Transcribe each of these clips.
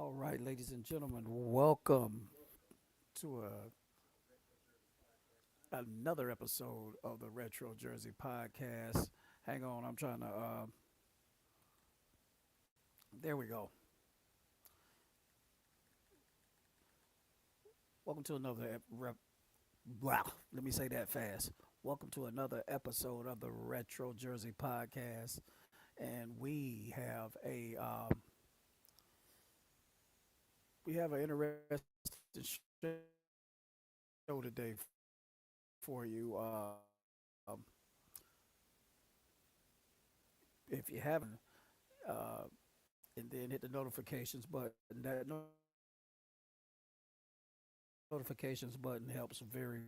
All right, ladies and gentlemen, welcome to another episode of the Retro Jersey Podcast. Hang on, I'm trying to. There we go. Welcome to another. Wow, let me say that fast. Welcome to another episode of the Retro Jersey Podcast, and we have an interesting show today for you. If you haven't, uh, and then hit the notifications button. That notifications button helps very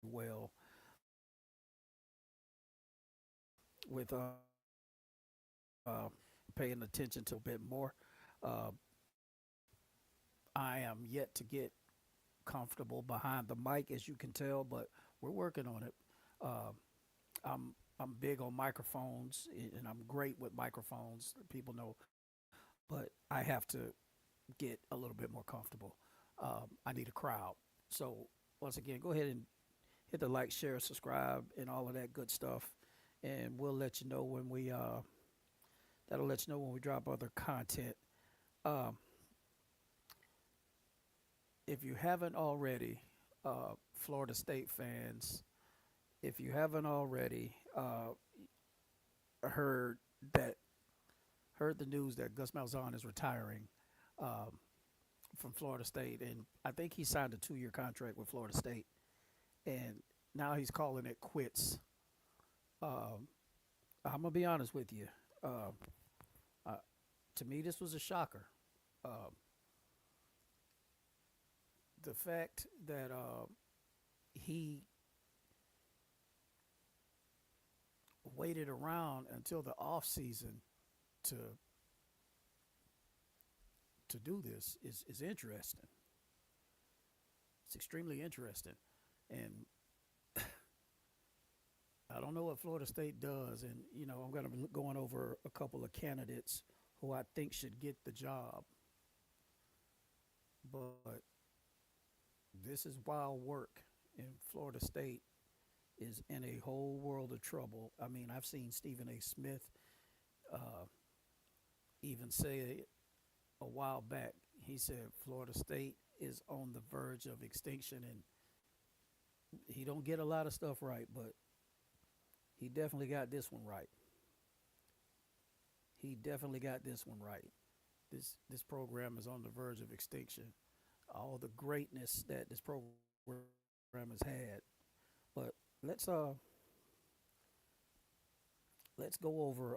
well with paying attention to a bit more. Uh, I am yet to get comfortable behind the mic, as you can tell, but we're working on it. Uh, I'm big on microphones, and I'm great with microphones. People know, but I have to get a little bit more comfortable. I need a crowd. So once again, go ahead and hit the like, share, subscribe, and all of that good stuff, and we'll let you know when we that'll let you know when we drop other content. Um, if you haven't already, Florida State fans, if you haven't already heard that heard the news that Gus Malzahn is retiring um, from Florida State, and I think he signed a 2-year contract with Florida State, and now he's calling it quits. Um, I'm gonna be honest with you. Uh, uh, to me, this was a shocker. Um, the fact that he waited around until the off season to do this is interesting. It's extremely interesting, and I don't know what Florida State does. And I'm going to be going over a couple of candidates who I think should get the job, but this is wild work, and Florida State is in a whole world of trouble. I mean, I've seen Stephen A. Smith uh, even say a while back. He said Florida State is on the verge of extinction, and he don't get a lot of stuff right, but he definitely got this one right. He definitely got this one right. This program is on the verge of extinction. All the greatness that this program has had, but let's go over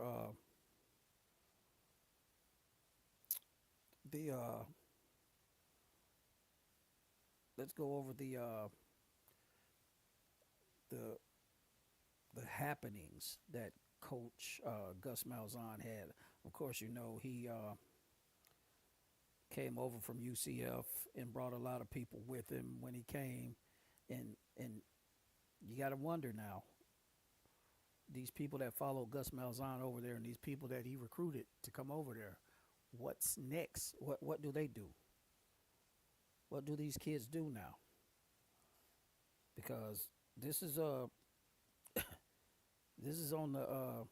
the let's go over the the happenings that Coach Gus Malzahn had. Of course, he came over from UCF and brought a lot of people with him when he came, and you got to wonder now. These people that follow Gus Malzahn over there, and these people that he recruited to come over there, what's next? What do they do? What do these kids do now? Because this is this is on the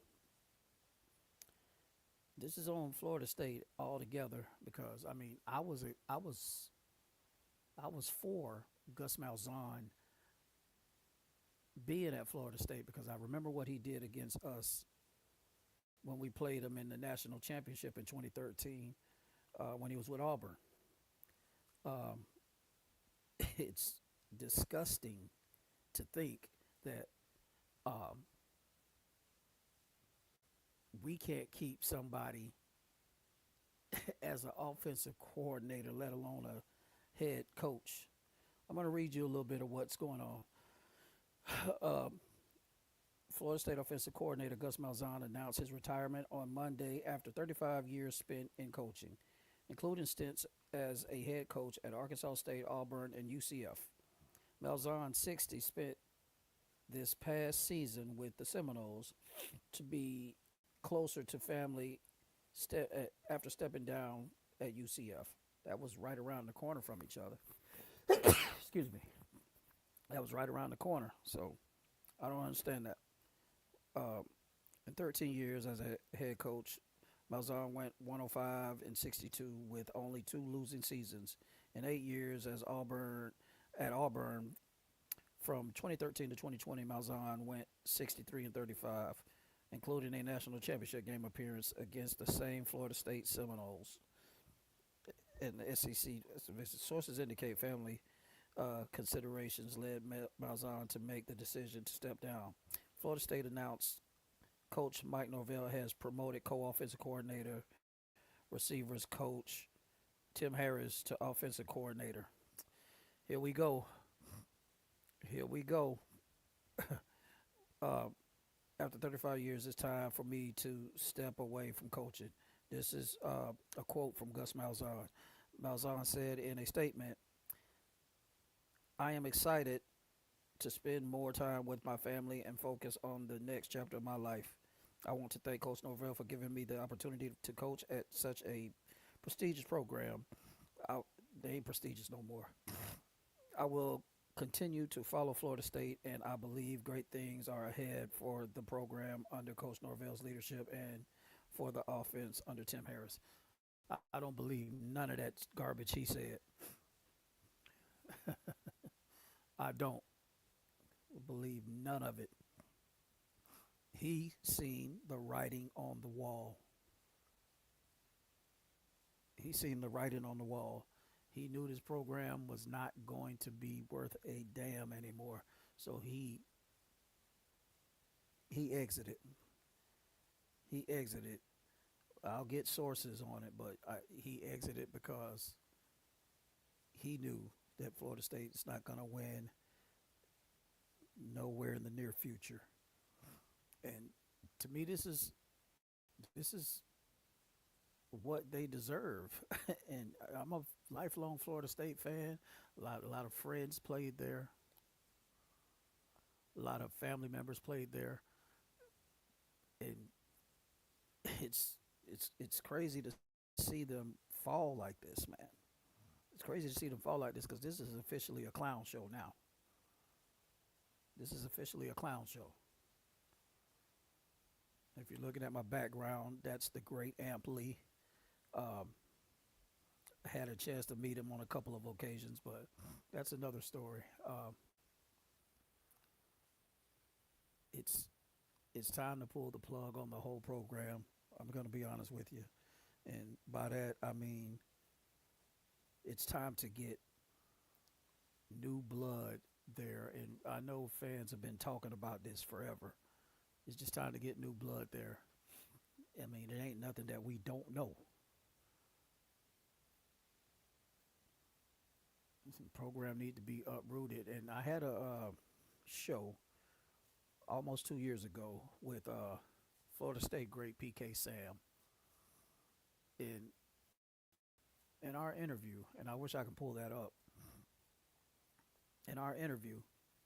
this is on Florida State altogether. Because I mean, I was for Gus Malzahn being at Florida State, because I remember what he did against us when we played him in the national championship in 2013 when he was with Auburn. Um, it's disgusting to think that um, we can't keep somebody as an offensive coordinator, let alone a head coach. I'm going to read you a little bit of what's going on. Um, Florida State offensive coordinator Gus Malzahn announced his retirement on Monday after 35 years spent in coaching, including stints as a head coach at Arkansas State, Auburn, and UCF. Malzahn, 60, spent this past season with the Seminoles to be closer to family after stepping down at UCF. That was right around the corner from each other. Excuse me. That was right around the corner. So I don't understand that. Uh, in 13 years as a head coach, Malzahn went 105 and 62 with only two losing seasons. In 8 years as Auburn at Auburn, from 2013 to 2020, Malzahn went 63 and 35, including a national championship game appearance against the same Florida State Seminoles in the SEC. Sources indicate family considerations led Malzahn to make the decision to step down. Florida State announced Coach Mike Norvell has promoted co-offensive coordinator, receivers coach Tim Harris to offensive coordinator. Here we go. Here we go. uh, After 35 years, it's time for me to step away from coaching. This is a quote from Gus Malzahn. Malzahn said in a statement, I am excited to spend more time with my family and focus on the next chapter of my life. I want to thank Coach Norvell for giving me the opportunity to coach at such a prestigious program. They ain't prestigious no more. I will continue to follow Florida State, and I believe great things are ahead for the program under Coach Norvell's leadership and for the offense under Tim Harris. I don't believe none of that garbage he said. I don't believe none of it. He seen the writing on the wall. He seen the writing on the wall. He knew this program was not going to be worth a damn anymore. So he exited. He exited. I'll get sources on it, but he exited because he knew that Florida State is not going to win nowhere in the near future. And to me, this is what they deserve. And I'm a lifelong Florida State fan. A lot of friends played there. A lot of family members played there, and it's crazy to see them fall like this, man. It's crazy to see them fall like this because this is officially a clown show now. This is officially a clown show. If you're looking at my background, that's the great Amp Lee. Had a chance to meet him on a couple of occasions, but that's another story. It's it's time to pull the plug on the whole program. I'm going to be honest with you, and by that I mean it's time to get new blood there. And I know fans have been talking about this forever. It's just time to get new blood there. I mean, it ain't nothing that we don't know. This program need to be uprooted. And I had a show almost 2 years ago with Florida State great PK Sam in in our interview, and I wish I could pull that up. In our interview,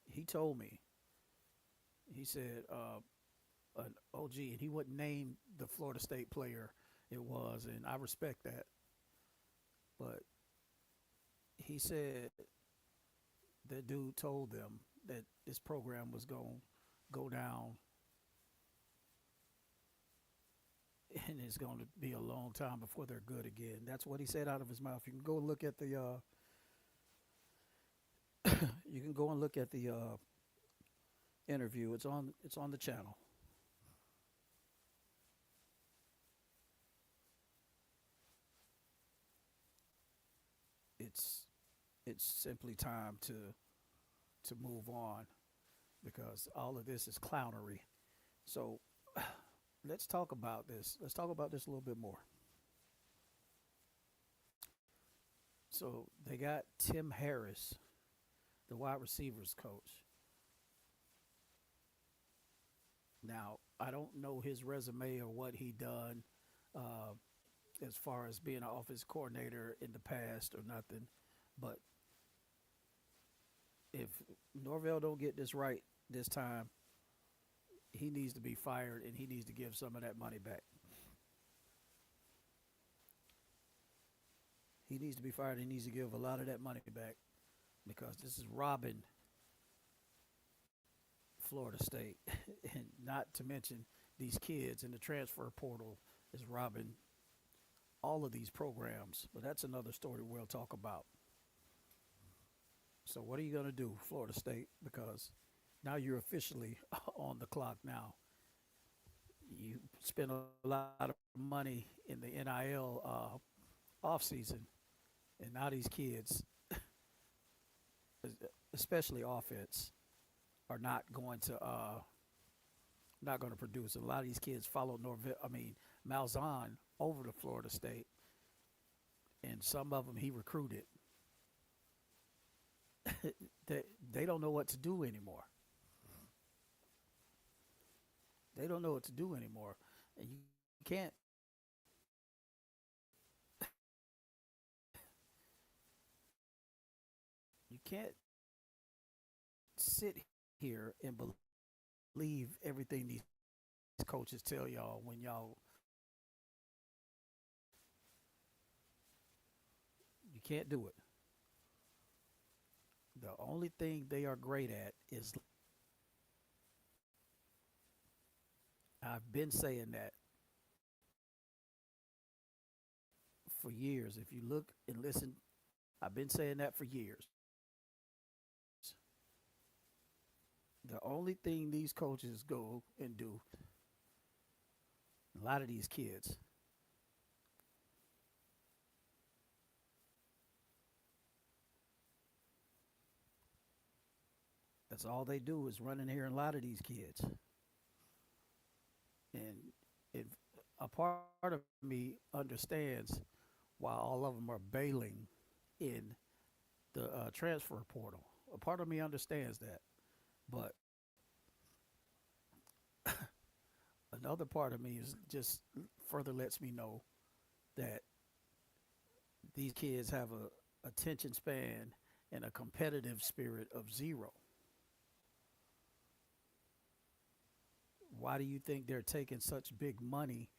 he told me, he said, an OG, and he wouldn't name the Florida State player it was, and I respect that. But he said that dude told them that this program was going to go down and it's going to be a long time before they're good again. That's what he said out of his mouth. You can go and look at the you can go and look at the interview. It's on the channel. It's it's simply time to move on because all of this is clownery. So let's talk about this. Let's talk about this a little bit more. So they got Tim Harris, the wide receivers coach. Now, I don't know his resume or what he done uh, as far as being an office coordinator in the past or nothing. But if Norvell don't get this right this time, he needs to be fired and he needs to give some of that money back. He needs to be fired. He needs to give a lot of that money back because this is robbing Florida State, and not to mention these kids in the transfer portal is robbing all of these programs. But that's another story we'll talk about. So what are you going to do, Florida State? Because now you're officially on the clock now. You spend a lot of money in the NIL off season, and now these kids, especially offense, are not going to produce. A lot of these kids followed Malzahn over to Florida State, and some of them he recruited. they don't know what to do anymore. They don't know what to do anymore, and can't you can't sit here and believe everything these coaches tell y'all when you can't do it. The only thing they are great at is I've been saying that for years. If you look and listen, I've been saying that for years. The only thing these coaches go and do, a lot of these kids, that's all they do is run in here and lie to these kids. And if a part of me understands why all of them are bailing in the transfer portal. A part of me understands that. But another part of me is just further lets me know that these kids have a attention span and a competitive spirit of zero. Why do you think they're taking such big money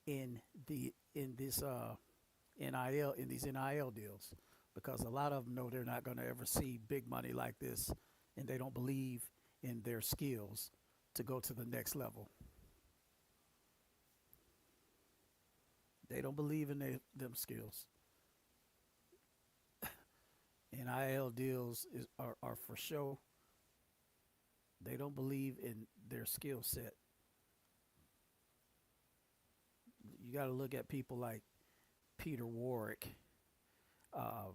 in this NIL in these NIL deals? Because a lot of them know they're not going to ever see big money like this, and they don't believe in their skills to go to the next level. They don't believe in them skills. NIL deals are for show. They don't believe in their skill set. You got to look at people like Peter Warwick, uh,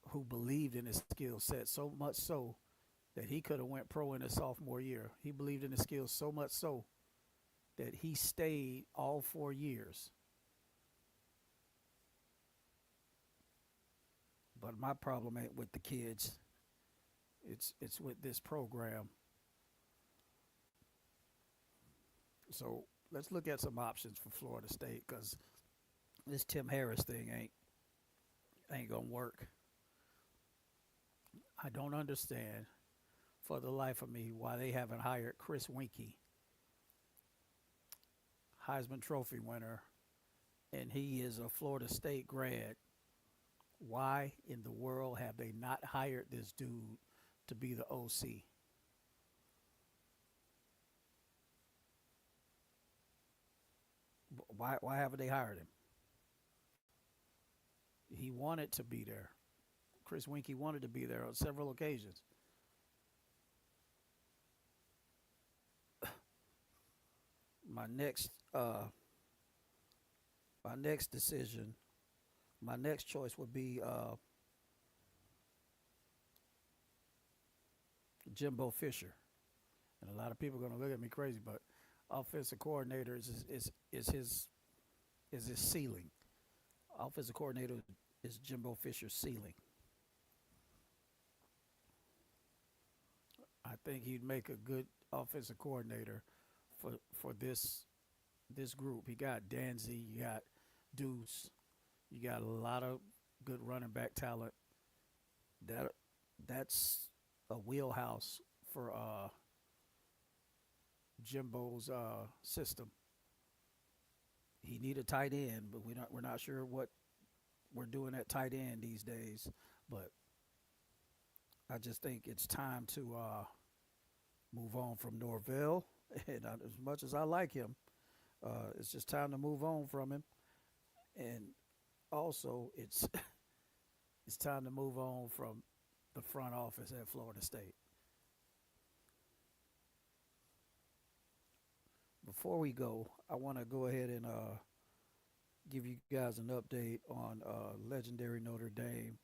who believed in his skill set so much so that he could have went pro in his sophomore year. He believed in his skills so much so that he stayed all 4 years. But my problem ain't with the kids. It's with this program. So let's look at some options for Florida State because this Tim Harris thing ain't gonna work. I don't understand for the life of me why they haven't hired Chris Winkie, Heisman Trophy winner, and he is a Florida State grad. Why in the world have they not hired this dude to be the OC? Why haven't they hired him? He wanted to be there. Chris Winkie wanted to be there on several occasions. My next my next decision, my next choice would be Jimbo Fisher. And a lot of people are going to look at me crazy, but offensive coordinator is his ceiling. Offensive coordinator is Jimbo Fisher's ceiling. I think he'd make a good offensive coordinator for this group. He got Danzy, you got Deuce, you got a lot of good running back talent. That's a wheelhouse for Jimbo's system. He need a tight end, but we're not sure we're doing at tight end these days. But I just think it's time to move on from Norvell. And as much as I like him, it's just time to move on from him. And also, it's time to move on from the front office at Florida State. Before we go, I want to go ahead and give you guys an update on legendary Notre Dame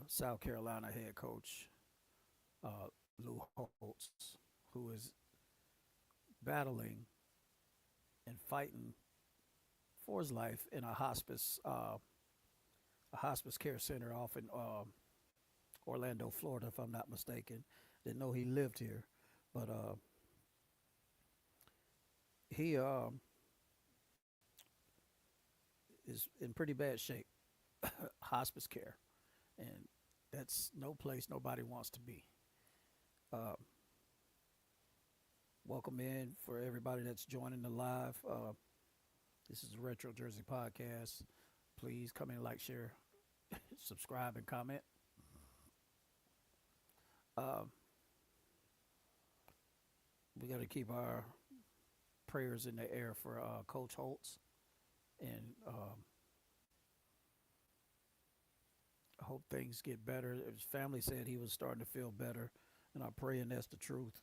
South Carolina head coach uh, Lou Holtz, who is battling and fighting for his life in a hospice care center off in Orlando, Florida, if I'm not mistaken. Didn't know he lived here, but he is in pretty bad shape. Hospice care, and that's no place nobody wants to be. Uh, Welcome in for everybody that's joining the live. This is the Retro Jersey Podcast. Please come in, like, share, subscribe, and comment. Um, we got to keep our prayers in the air for Coach Holtz, and I hope things get better. His family said he was starting to feel better, and I'm praying that's the truth,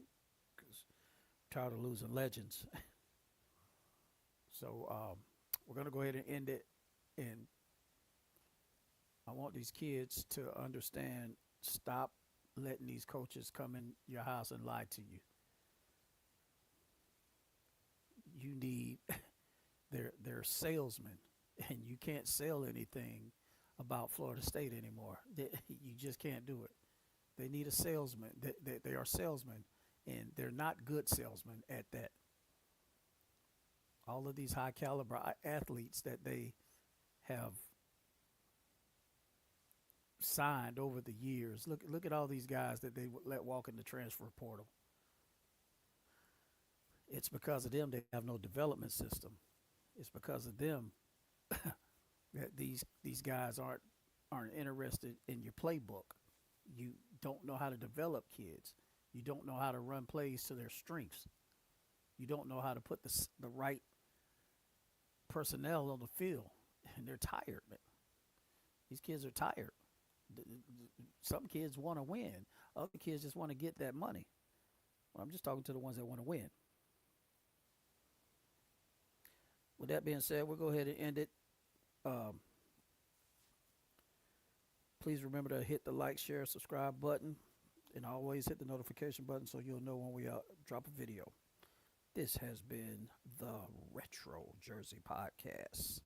because I'm tired of losing legends. So we're going to go ahead and end it, and I want these kids to understand, stop letting these coaches come in your house and lie to you. You need they're salesmen, and you can't sell anything about Florida State anymore. You just can't do it. They need a salesman. They are salesmen, and they're not good salesmen at that. All of these high caliber athletes that they have signed over the years. Look at all these guys that they let walk in the transfer portal. It's because of them they have no development system. It's because of them that these guys aren't interested in your playbook. You don't know how to develop kids. You don't know how to run plays to their strengths. You don't know how to put the right personnel on the field, and they're tired, man. These kids are tired. Some kids want to win. Other kids just want to get that money. Well, I'm just talking to the ones that want to win. With that being said, we'll go ahead and end it. Please remember to hit the like, share, subscribe button, and always hit the notification button so you'll know when we drop a video. This has been the Retro Jersey Podcast.